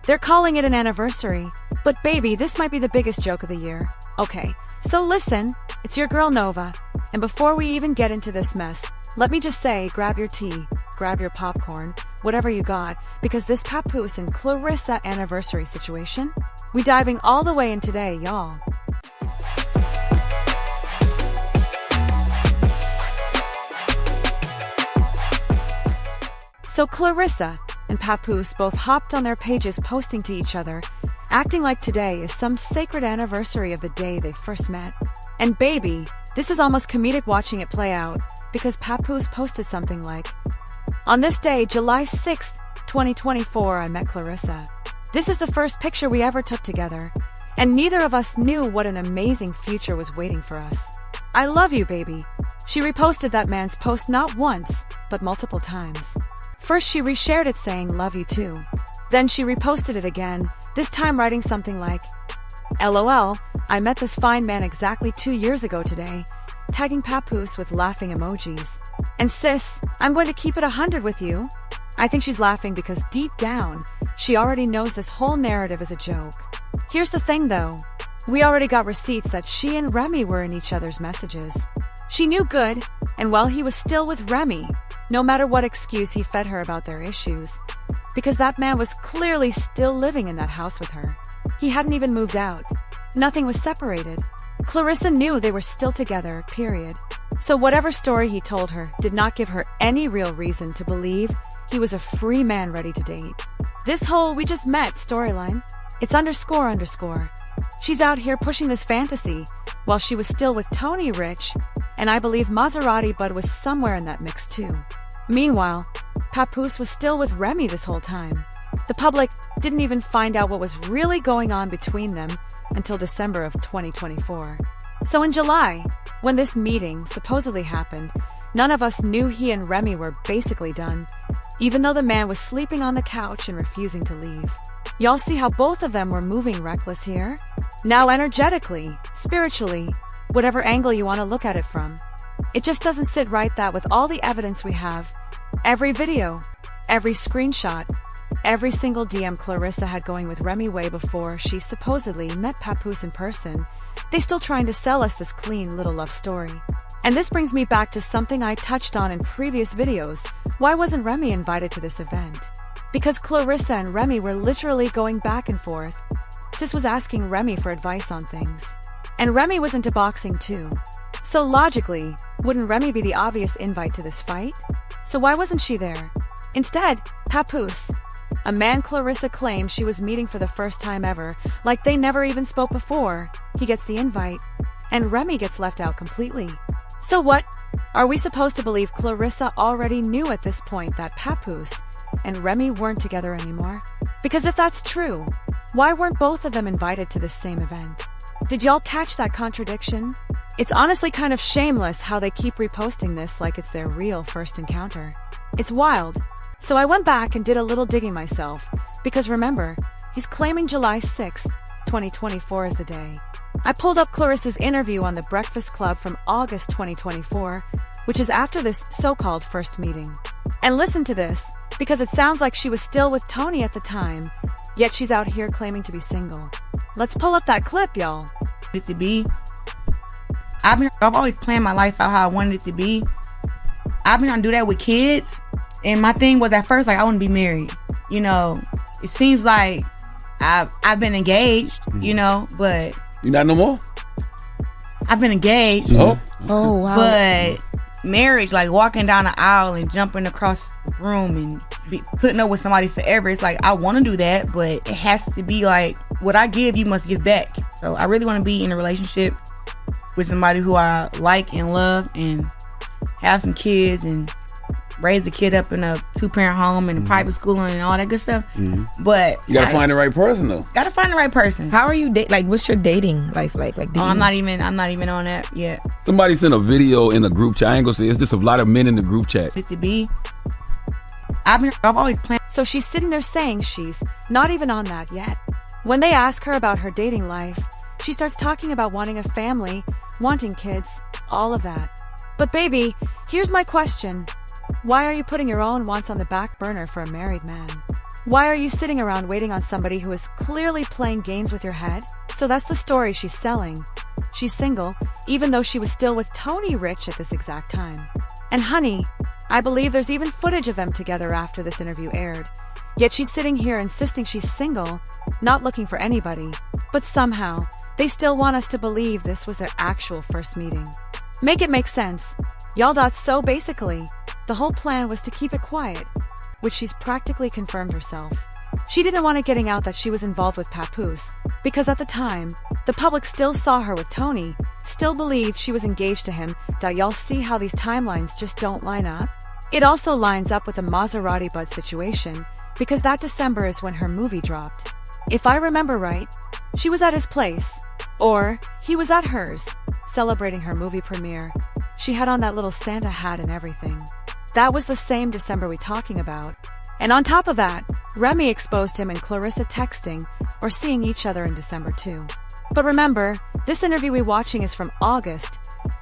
They're calling it an anniversary. But baby, this might be the biggest joke of the year. Okay, so listen, it's your girl Nova. And before we even get into this mess, let me just say, grab your tea, grab your popcorn, whatever you got, because this Papoose and Claressa anniversary situation, we diving all the way in today, y'all. So Claressa and Papoose both hopped on their pages posting to each other, acting like today is some sacred anniversary of the day they first met. And baby, this is almost comedic watching it play out, because Papoose posted something like, "On this day, July 6th, 2024, I met Claressa. This is the first picture we ever took together, and neither of us knew what an amazing future was waiting for us. I love you, baby." She reposted that man's post not once, but multiple times. First, she reshared it saying, "Love you too." Then she reposted it again, this time writing something like, "LOL, I met this fine man exactly 2 years ago today," tagging Papoose with laughing emojis. And sis, I'm going to keep it 100 with you. I think she's laughing because deep down, she already knows this whole narrative is a joke. Here's the thing though, we already got receipts that she and Remy were in each other's messages. She knew good, and while he was still with Remy, no matter what excuse he fed her about their issues, because that man was clearly still living in that house with her. He hadn't even moved out. Nothing was separated. Claressa knew they were still together, period. So whatever story he told her did not give her any real reason to believe he was a free man ready to date. This whole "we just met" storyline, it's __. She's out here pushing this fantasy while she was still with Tony Rich, and I believe Maserati Bud was somewhere in that mix too. Meanwhile, Papoose was still with Remy this whole time. The public didn't even find out what was really going on between them until December of 2024. So in July, when this meeting supposedly happened, none of us knew he and Remy were basically done, even though the man was sleeping on the couch and refusing to leave. Y'all see how both of them were moving reckless here? Now energetically, spiritually, whatever angle you want to look at it from. It just doesn't sit right that with all the evidence we have, every video, every screenshot, every single DM Claressa had going with Remy way before she supposedly met Papoose in person, they still trying to sell us this clean little love story. And this brings me back to something I touched on in previous videos. Why wasn't Remy invited to this event? Because Claressa and Remy were literally going back and forth. Sis was asking Remy for advice on things. And Remy was into boxing too. So logically, wouldn't Remy be the obvious invite to this fight? So why wasn't she there? Instead, Papoose, a man Claressa claimed she was meeting for the first time ever, like they never even spoke before, he gets the invite, and Remy gets left out completely. So what? Are we supposed to believe Claressa already knew at this point that Papoose and Remy weren't together anymore? Because if that's true, why weren't both of them invited to this same event? Did y'all catch that contradiction? It's honestly kind of shameless how they keep reposting this like it's their real first encounter. It's wild. So I went back and did a little digging myself, because remember, he's claiming July 6th, 2024 is the day. I pulled up Claressa's interview on The Breakfast Club from August 2024, which is after this so-called first meeting. And listen to this, because it sounds like she was still with Tony at the time, yet she's out here claiming to be single. Let's pull up that clip, y'all. It to be. I've always planned my life out how I wanted it to be. I've been trying to do that with kids, and my thing was at first like I want to be married. You know, it seems like I've been engaged. You know, but you not no more. I've been engaged. Oh, wow. But marriage, like walking down the aisle and jumping across the room and putting up with somebody forever, it's like I want to do that, but it has to be like what I give, you must give back. So I really want to be in a relationship with somebody who I like and love, and have some kids and raise the kid up in a 2-parent home and a private school and all that good stuff. But you gotta find the right person though. Gotta find the right person. How are you like? What's your dating life like? Oh, I'm not even on that yet. Somebody sent a video in a group chat. I ain't gonna say it's just a lot of men in the group chat. It's to be. I've always planned. So she's sitting there saying she's not even on that yet. When they ask her about her dating life, she starts talking about wanting a family, wanting kids, all of that. But baby, here's my question. Why are you putting your own wants on the back burner for a married man? Why are you sitting around waiting on somebody who is clearly playing games with your head? So that's the story she's selling. She's single, even though she was still with Tony Rich at this exact time. And honey, I believe there's even footage of them together after this interview aired. Yet she's sitting here insisting she's single, not looking for anybody. But somehow, they still want us to believe this was their actual first meeting. Make it make sense. Y'all. So basically, the whole plan was to keep it quiet, which she's practically confirmed herself. She didn't want it getting out that she was involved with Papoose, because at the time, the public still saw her with Tony, still believed she was engaged to him. Y'all see how these timelines just don't line up? It also lines up with the Maserati Bud situation, because that December is when her movie dropped. If I remember right, she was at his place, or he was at hers, celebrating her movie premiere. She had on that little Santa hat and everything. That was the same December we talking about. And on top of that, Remy exposed him and Claressa texting or seeing each other in December too. But remember, this interview we watching is from August,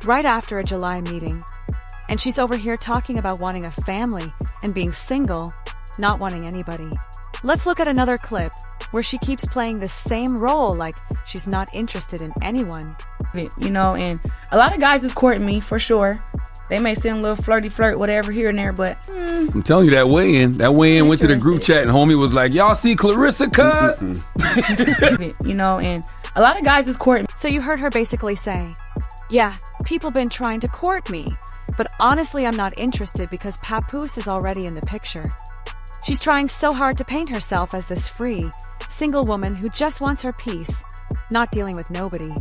right after a July meeting. And she's over here talking about wanting a family and being single, not wanting anybody. Let's look at another clip where she keeps playing the same role like she's not interested in anyone. You know, and a lot of guys is courting me for sure. They may send a little flirty flirt, whatever, here and there, but I'm telling you, that weigh-in went to the group chat and homie was like, y'all see Claressa, cuz? You know, and a lot of guys is courting. So you heard her basically say, yeah, people been trying to court me, but honestly I'm not interested because Papoose is already in the picture. She's trying so hard to paint herself as this free, single woman who just wants her peace, not dealing with nobody.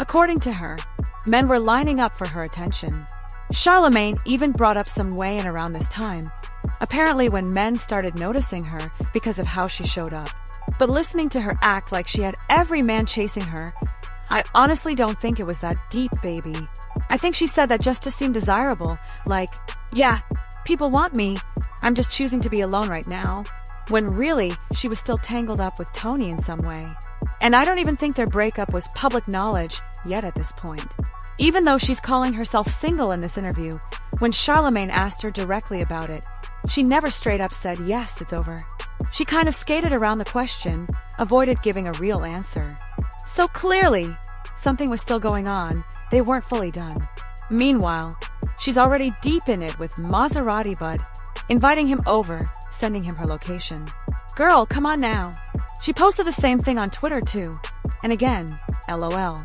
According to her, men were lining up for her attention. Charlemagne even brought up some weigh-in around this time, apparently when men started noticing her because of how she showed up. But listening to her act like she had every man chasing her, I honestly don't think it was that deep, baby. I think she said that just to seem desirable, like, yeah, people want me, I'm just choosing to be alone right now, when really, she was still tangled up with Tony in some way. And I don't even think their breakup was public knowledge yet at this point. Even though she's calling herself single in this interview, when Charlemagne asked her directly about it, she never straight up said, yes, it's over. She kind of skated around the question, avoided giving a real answer. So clearly, something was still going on, they weren't fully done. Meanwhile, she's already deep in it with Maserati Bud, inviting him over, sending him her location. Girl, come on now. She posted the same thing on Twitter too. And again, LOL.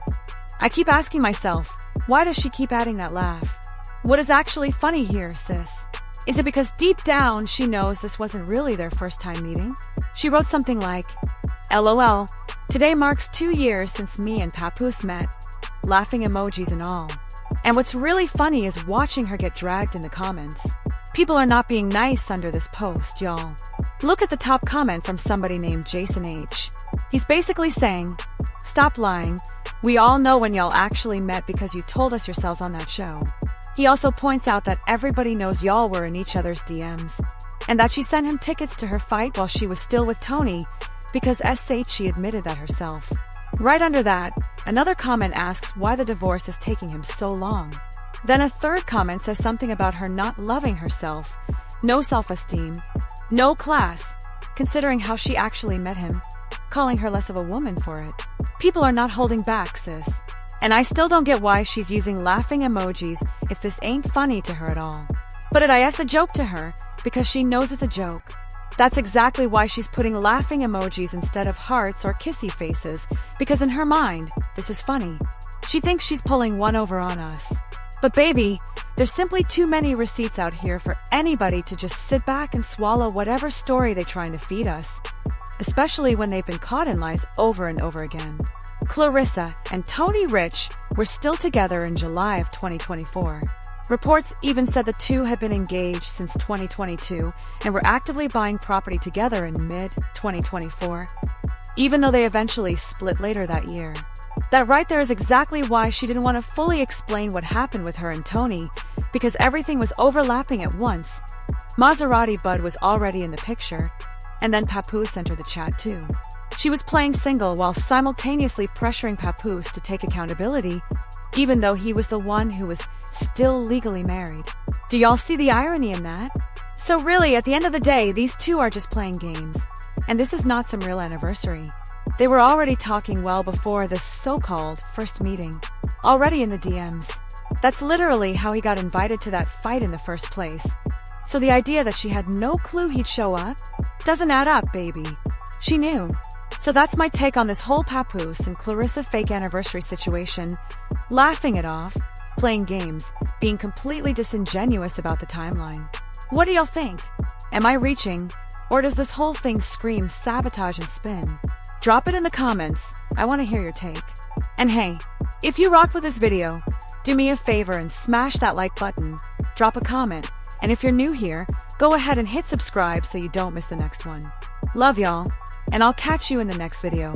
I keep asking myself, why does she keep adding that laugh? What is actually funny here, sis? Is it because deep down she knows this wasn't really their first time meeting? She wrote something like, LOL, today marks 2 years since me and Papoose met, laughing emojis and all. And what's really funny is watching her get dragged in the comments. People are not being nice under this post, y'all. Look at the top comment from somebody named Jason H. He's basically saying, stop lying. We all know when y'all actually met because you told us yourselves on that show. He also points out that everybody knows y'all were in each other's DMs, and that she sent him tickets to her fight while she was still with Tony, because she admitted that herself. Right under that, another comment asks why the divorce is taking him so long. Then a third comment says something about her not loving herself, no self-esteem, no class, considering how she actually met him, calling her less of a woman for it. People are not holding back, sis. And I still don't get why she's using laughing emojis if this ain't funny to her at all. But it is a joke to her because she knows it's a joke. That's exactly why she's putting laughing emojis instead of hearts or kissy faces, because in her mind, this is funny. She thinks she's pulling one over on us. But baby, there's simply too many receipts out here for anybody to just sit back and swallow whatever story they're trying to feed us, especially when they've been caught in lies over and over again. Claressa and Tony Rich were still together in July of 2024. Reports even said the two had been engaged since 2022 and were actively buying property together in mid-2024, even though they eventually split later that year. That right there is exactly why she didn't want to fully explain what happened with her and Tony, because everything was overlapping at once. Maserati Bud was already in the picture, and then Papoose entered the chat too. She was playing single while simultaneously pressuring Papoose to take accountability, even though he was the one who was still legally married. Do y'all see the irony in that? So really, at the end of the day, these two are just playing games. And this is not some real anniversary. They were already talking well before this so-called first meeting. Already in the DMs. That's literally how he got invited to that fight in the first place. So the idea that she had no clue he'd show up doesn't add up, baby. She knew. So that's my take on this whole Papoose and Claressa fake anniversary situation. Laughing it off, playing games, being completely disingenuous about the timeline. What do y'all think? Am I reaching, or does this whole thing scream sabotage and spin? Drop it in the comments. I want to hear your take. And hey, if you rocked with this video, do me a favor and smash that like button, drop a comment, and if you're new here, go ahead and hit subscribe so you don't miss the next one. Love y'all, and I'll catch you in the next video.